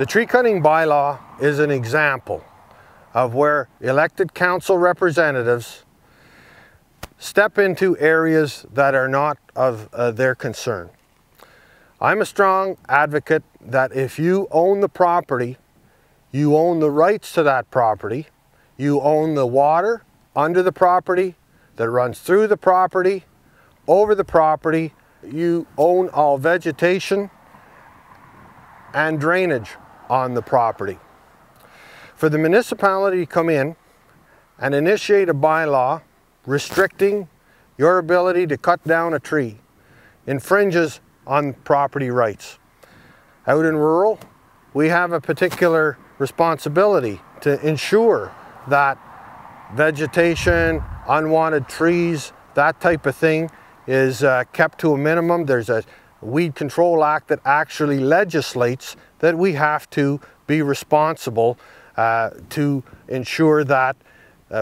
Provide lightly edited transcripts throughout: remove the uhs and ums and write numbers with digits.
The tree cutting bylaw is an example of where elected council representatives step into areas that are not of their concern. I'm a strong advocate that if you own the property, you own the rights to that property, you own the water under the property that runs through the property, over the property, you own all vegetation and drainage on the property. For the municipality to come in and initiate a bylaw restricting your ability to cut down a tree infringes on property rights. Out in rural, we have a particular responsibility to ensure that vegetation, unwanted trees, that type of thing is kept to a minimum. There's a Weed Control Act that actually legislates that we have to be responsible to ensure that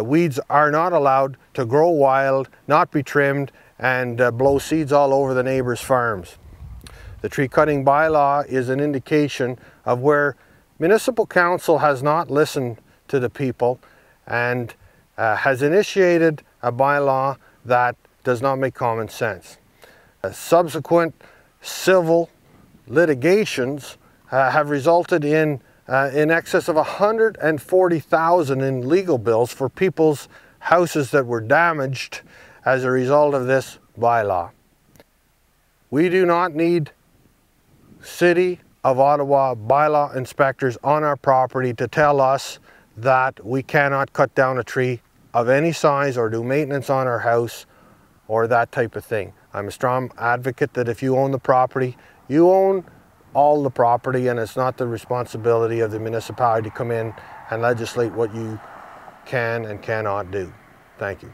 weeds are not allowed to grow wild, not be trimmed, and blow seeds all over the neighbors' farms. The tree cutting bylaw is an indication of where municipal council has not listened to the people and has initiated a bylaw that does not make common sense. Subsequent civil litigations have resulted in excess of $140,000 in legal bills for people's houses that were damaged as a result of this bylaw. We do not need City of Ottawa bylaw inspectors on our property to tell us that we cannot cut down a tree of any size or do maintenance on our house or that type of thing. I'm a strong advocate that if you own the property, you own all the property, and it's not the responsibility of the municipality to come in and legislate what you can and cannot do. Thank you.